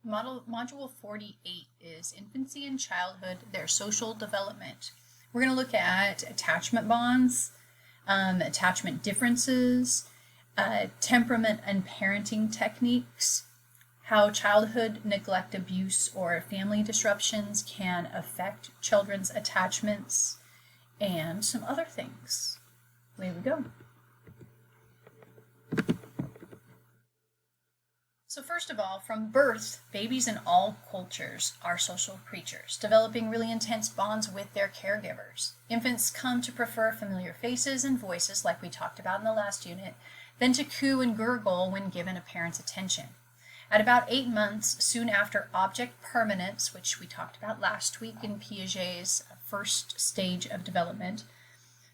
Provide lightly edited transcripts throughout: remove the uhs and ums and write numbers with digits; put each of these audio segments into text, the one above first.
Module 48 is Infancy and Childhood, their social development. We're going to look at attachment bonds, attachment differences, temperament and parenting techniques, how childhood neglect, abuse, or family disruptions can affect children's attachments, and some other things. Away we go. So first of all, from birth, babies in all cultures are social creatures, developing really intense bonds with their caregivers. Infants come to prefer familiar faces and voices, like we talked about in the last unit, than to coo and gurgle when given a parent's attention. At about 8 months, soon after object permanence, which we talked about last week in Piaget's first stage of development,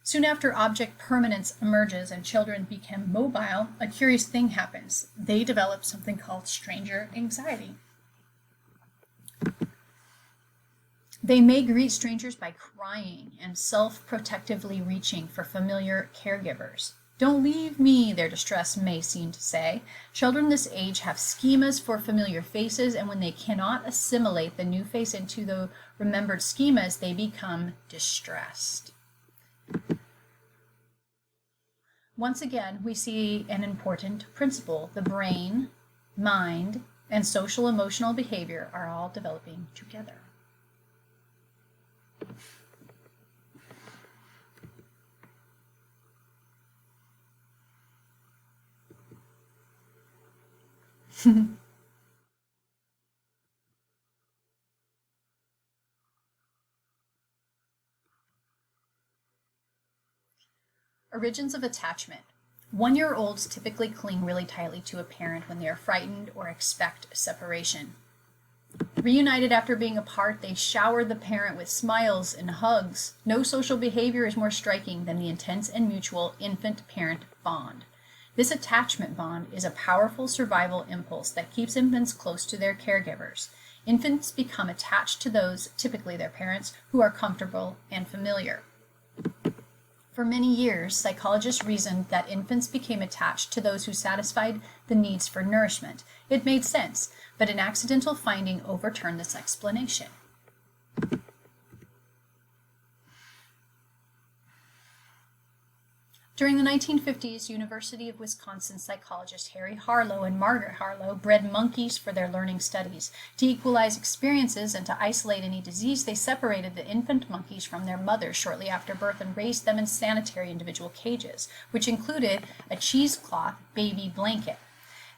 soon after object permanence emerges and children become mobile, a curious thing happens. They develop something called stranger anxiety. They may greet strangers by crying and self-protectively reaching for familiar caregivers. "Don't leave me," their distress may seem to say. Children this age have schemas for familiar faces, and when they cannot assimilate the new face into the remembered schemas, they become distressed. Once again, we see an important principle. The brain, mind, and social emotional behavior are all developing together. Origins of attachment. 1-year-olds typically cling really tightly to a parent when they are frightened or expect separation. Reunited after being apart, they shower the parent with smiles and hugs. No social behavior is more striking than the intense and mutual infant-parent bond. This attachment bond is a powerful survival impulse that keeps infants close to their caregivers. Infants become attached to those, typically their parents, who are comfortable and familiar. For many years, psychologists reasoned that infants became attached to those who satisfied the needs for nourishment. It made sense, but an accidental finding overturned this explanation. During the 1950s, University of Wisconsin psychologists Harry Harlow and Margaret Harlow bred monkeys for their learning studies. To equalize experiences and to isolate any disease, they separated the infant monkeys from their mothers shortly after birth and raised them in sanitary individual cages, which included a cheesecloth baby blanket.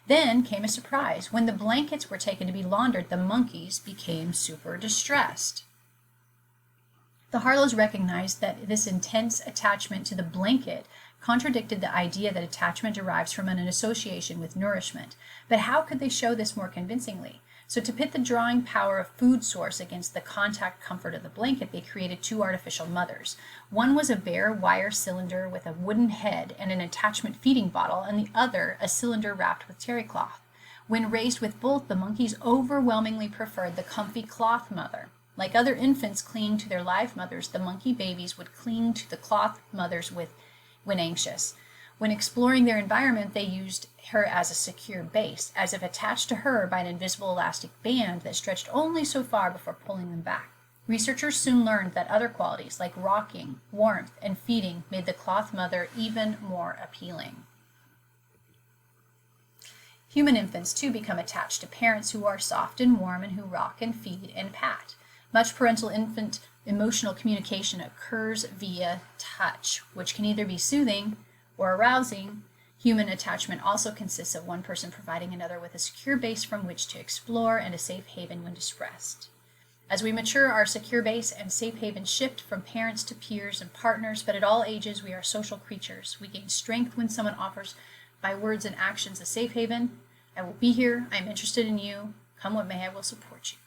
Then came a surprise. When the blankets were taken to be laundered, the monkeys became super distressed. The Harlows recognized that this intense attachment to the blanket contradicted the idea that attachment derives from an association with nourishment. But how could they show this more convincingly? So to pit the drawing power of food source against the contact comfort of the blanket, they created 2 artificial mothers. One was a bare wire cylinder with a wooden head and an attachment feeding bottle, and the other a cylinder wrapped with terry cloth. When raised with both, the monkeys overwhelmingly preferred the comfy cloth mother. Like other infants clinging to their live mothers, the monkey babies would cling to the cloth mothers when anxious. When exploring their environment, they used her as a secure base, as if attached to her by an invisible elastic band that stretched only so far before pulling them back. Researchers soon learned that other qualities like rocking, warmth, and feeding made the cloth mother even more appealing. Human infants, too, become attached to parents who are soft and warm and who rock and feed and pat. Much parental-infant emotional communication occurs via touch, which can either be soothing or arousing. Human attachment also consists of one person providing another with a secure base from which to explore and a safe haven when distressed. As we mature, our secure base and safe haven shift from parents to peers and partners, but at all ages we are social creatures. We gain strength when someone offers by words and actions a safe haven. "I will be here. I am interested in you. Come what may, I will support you."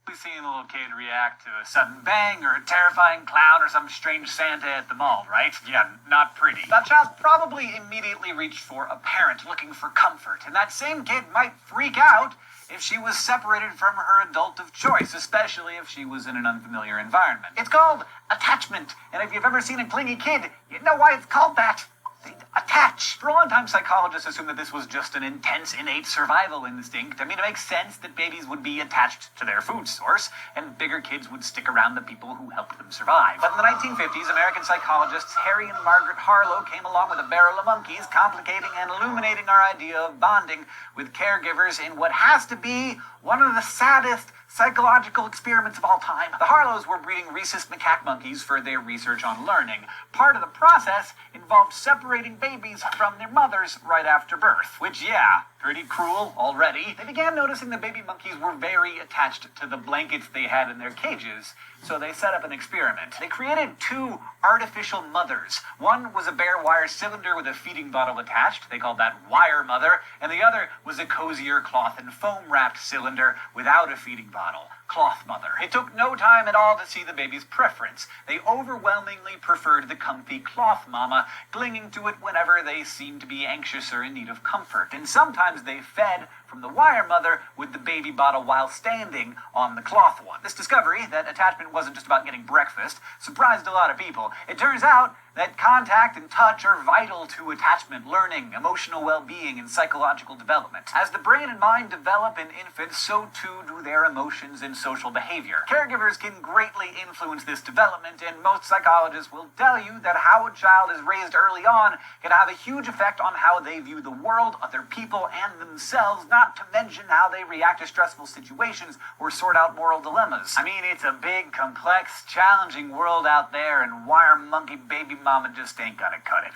We've seen a little kid react to a sudden bang or a terrifying clown or some strange Santa at the mall, right? Yeah, not pretty. That child probably immediately reached for a parent looking for comfort, and that same kid might freak out if she was separated from her adult of choice, especially if she was in an unfamiliar environment. It's called attachment, and if you've ever seen a clingy kid, you know why it's called that. They attach. For a long time, psychologists assumed that this was just an intense, innate survival instinct. I mean, it makes sense that babies would be attached to their food source, and bigger kids would stick around the people who helped them survive. But in the 1950s, American psychologists Harry and Margaret Harlow came along with a barrel of monkeys, complicating and illuminating our idea of bonding with caregivers in what has to be one of the saddest psychological experiments of all time. The Harlows were breeding rhesus macaque monkeys for their research on learning. Part of the process involved separating babies from their mothers right after birth, which, yeah, pretty cruel already. They began noticing the baby monkeys were very attached to the blankets they had in their cages, so they set up an experiment. They created two artificial mothers. One was a bare wire cylinder with a feeding bottle attached. They called that wire mother. And the other was a cozier cloth and foam-wrapped cylinder without a feeding bottle. Cloth mother. It took no time at all to see the baby's preference. They overwhelmingly preferred the comfy cloth mama, clinging to it whenever they seemed to be anxious or in need of comfort. And sometimes they fed from the wire mother with the baby bottle while standing on the cloth one. This discovery, that attachment wasn't just about getting breakfast, surprised a lot of people. It turns out that contact and touch are vital to attachment, learning, emotional well-being, and psychological development. As the brain and mind develop in infants, so too do their emotions and social behavior. Caregivers can greatly influence this development, and most psychologists will tell you that how a child is raised early on can have a huge effect on how they view the world, other people, and themselves, not to mention how they react to stressful situations or sort out moral dilemmas. I mean, it's a big, complex, challenging world out there, and wire monkey baby mama just ain't gonna cut it.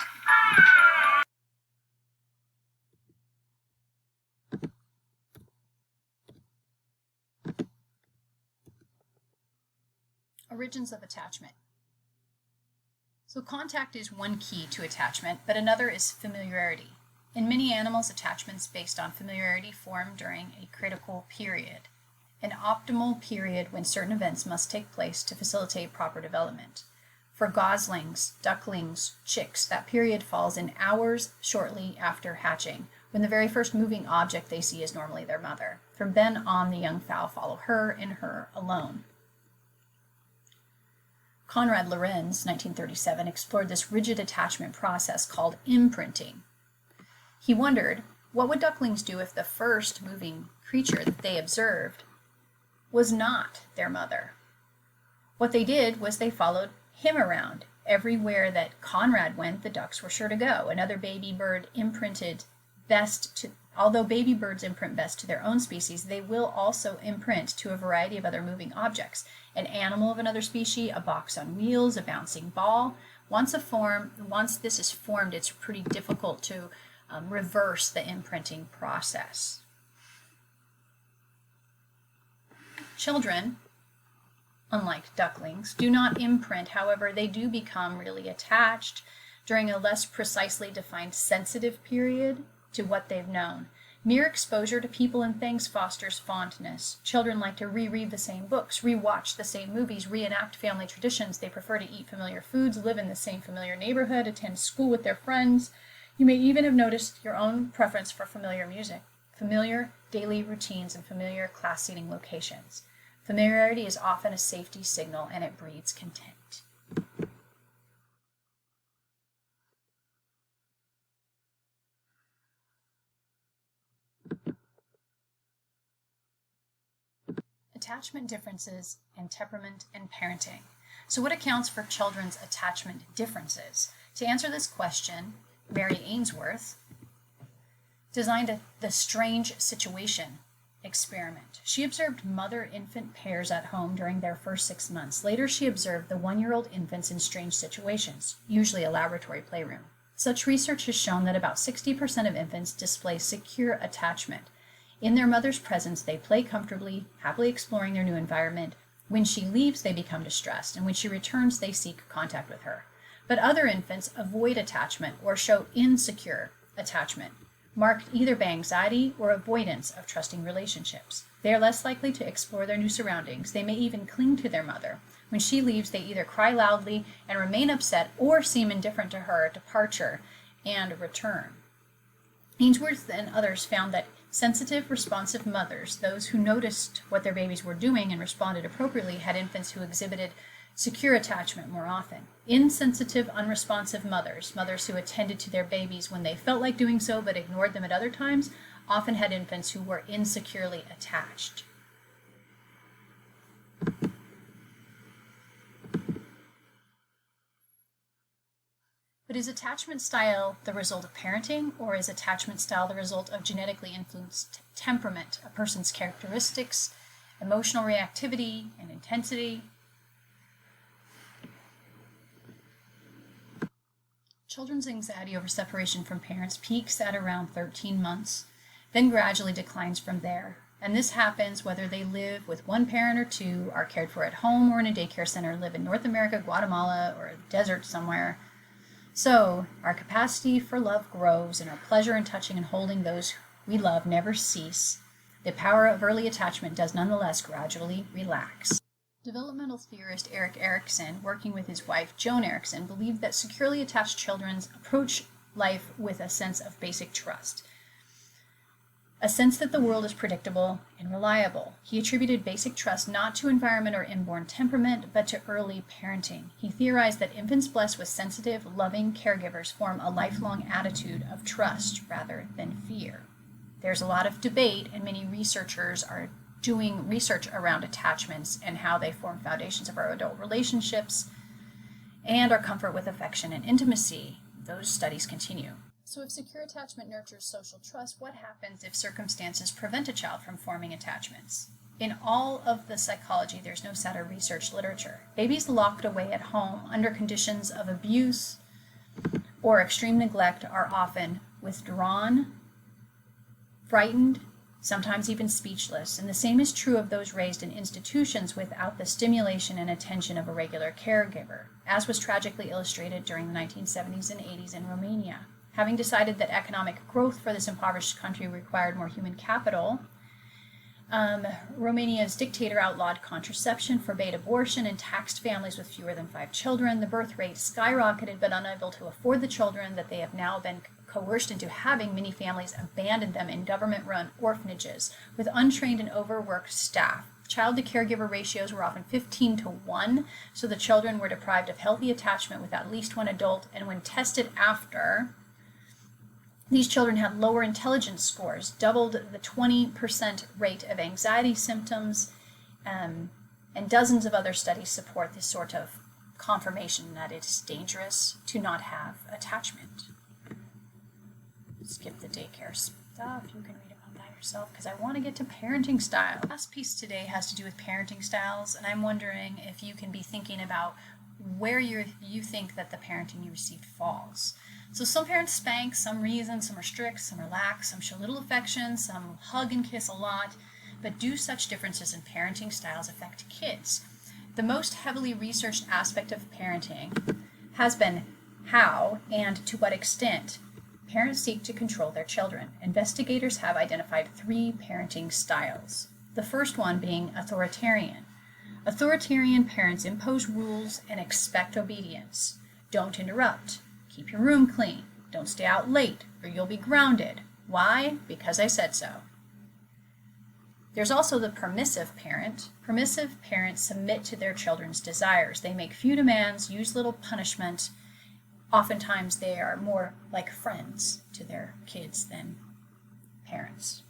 Origins of attachment. So contact is one key to attachment, but another is familiarity. In many animals, attachments based on familiarity form during a critical period, an optimal period when certain events must take place to facilitate proper development. For goslings, ducklings, chicks, that period falls in hours shortly after hatching, when the very first moving object they see is normally their mother. From then on, the young fowl follow her and her alone. Konrad Lorenz, 1937, explored this rigid attachment process called imprinting. He wondered, what would ducklings do if the first moving creature that they observed was not their mother? What they did was they followed him around. Everywhere that Konrad went, the ducks were sure to go. Another baby bird imprinted best to, although baby birds imprint best to their own species, they will also imprint to a variety of other moving objects. An animal of another species, a box on wheels, a bouncing ball. Once this is formed, it's pretty difficult to reverse the imprinting process. Children, unlike ducklings, do not imprint. However, they do become really attached during a less precisely defined sensitive period to what they've known. Mere exposure to people and things fosters fondness. Children like to reread the same books, rewatch the same movies, reenact family traditions. They prefer to eat familiar foods, live in the same familiar neighborhood, attend school with their friends. You may even have noticed your own preference for familiar music, familiar daily routines, and familiar class-seating locations. Familiarity is often a safety signal, and it breeds content. Attachment differences and temperament and parenting. So what accounts for children's attachment differences? To answer this question, Mary Ainsworth designed the strange situation experiment. She observed mother-infant pairs at home during their first 6 months. Later, she observed the 1-year-old infants in strange situations, usually a laboratory playroom. Such research has shown that about 60% of infants display secure attachment. In their mother's presence, they play comfortably, happily exploring their new environment. When she leaves, they become distressed, and when she returns, they seek contact with her. But other infants avoid attachment or show insecure attachment, marked either by anxiety or avoidance of trusting relationships. They are less likely to explore their new surroundings. They may even cling to their mother. When she leaves, they either cry loudly and remain upset or seem indifferent to her departure and return. Ainsworth and others found that sensitive, responsive mothers, those who noticed what their babies were doing and responded appropriately, had infants who exhibited secure attachment more often. Insensitive, unresponsive mothers, mothers who attended to their babies when they felt like doing so but ignored them at other times, often had infants who were insecurely attached. But is attachment style the result of parenting, or is attachment style the result of genetically influenced temperament, a person's characteristics, emotional reactivity, and intensity? Children's anxiety over separation from parents peaks at around 13 months, then gradually declines from there. And this happens whether they live with one parent or two, are cared for at home or in a daycare center, live in North America, Guatemala, or a desert somewhere. So, our capacity for love grows, and our pleasure in touching and holding those we love never cease. The power of early attachment does nonetheless gradually relax. Developmental theorist Erik Erikson, working with his wife Joan Erikson, believed that securely attached children approach life with a sense of basic trust, a sense that the world is predictable and reliable. He attributed basic trust not to environment or inborn temperament, but to early parenting. He theorized that infants blessed with sensitive, loving caregivers form a lifelong attitude of trust rather than fear. There's a lot of debate, and many researchers are doing research around attachments and how they form foundations of our adult relationships and our comfort with affection and intimacy. Those studies continue. So if secure attachment nurtures social trust, what happens if circumstances prevent a child from forming attachments? In all of the psychology, there's no set of research literature. Babies locked away at home under conditions of abuse or extreme neglect are often withdrawn, frightened, sometimes even speechless, and the same is true of those raised in institutions without the stimulation and attention of a regular caregiver, as was tragically illustrated during the 1970s and 80s in Romania. Having decided that economic growth for this impoverished country required more human capital, Romania's dictator outlawed contraception, forbade abortion, and taxed families with fewer than 5 children. The birth rate skyrocketed, but unable to afford the children that they have now been coerced into having, many families abandoned them in government-run orphanages with untrained and overworked staff. Child to caregiver ratios were often 15-1, so the children were deprived of healthy attachment with at least one adult, and when tested after, these children had lower intelligence scores, doubled the 20% rate of anxiety symptoms, and dozens of other studies support this sort of confirmation that it's dangerous to not have attachment. Skip the daycare stuff. You can read about that yourself because I want to get to parenting style. The last piece today has to do with parenting styles, and I'm wondering if you can be thinking about where you think that the parenting you received falls. So some parents spank, some reason, some are strict, some are lax, some show little affection, some hug and kiss a lot, but do such differences in parenting styles affect kids? The most heavily researched aspect of parenting has been how and to what extent parents seek to control their children. Investigators have identified 3 parenting styles. The first one being authoritarian. Authoritarian parents impose rules and expect obedience. Don't interrupt. Keep your room clean. Don't stay out late or you'll be grounded. Why? Because I said so. There's also the permissive parent. Permissive parents submit to their children's desires. They make few demands, use little punishment. Oftentimes they are more like friends to their kids than parents.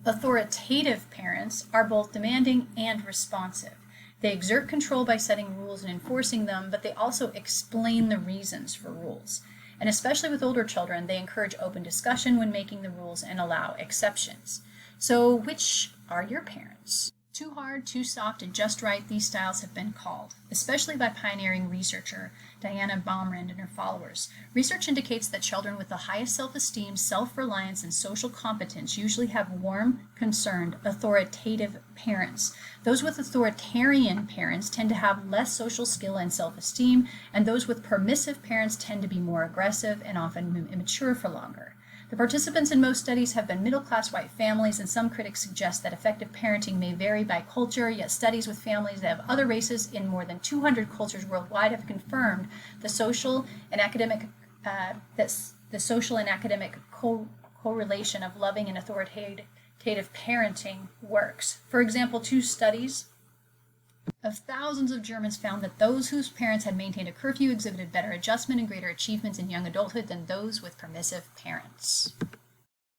Authoritative parents are both demanding and responsive. They exert control by setting rules and enforcing them, but they also explain the reasons for rules. And especially with older children, they encourage open discussion when making the rules and allow exceptions. So which are your parents? Too hard, too soft, and just right, these styles have been called, especially by pioneering researcher Diana Baumrind and her followers. Research indicates that children with the highest self-esteem, self-reliance, and social competence usually have warm, concerned, authoritative parents. Those with authoritarian parents tend to have less social skill and self-esteem, and those with permissive parents tend to be more aggressive and often immature for longer. The participants in most studies have been middle-class white families, and some critics suggest that effective parenting may vary by culture, yet studies with families that have other races in more than 200 cultures worldwide have confirmed the social and academic correlation of loving and authoritative parenting works. For example, 2 studies of thousands of Germans found that those whose parents had maintained a curfew exhibited better adjustment and greater achievements in young adulthood than those with permissive parents.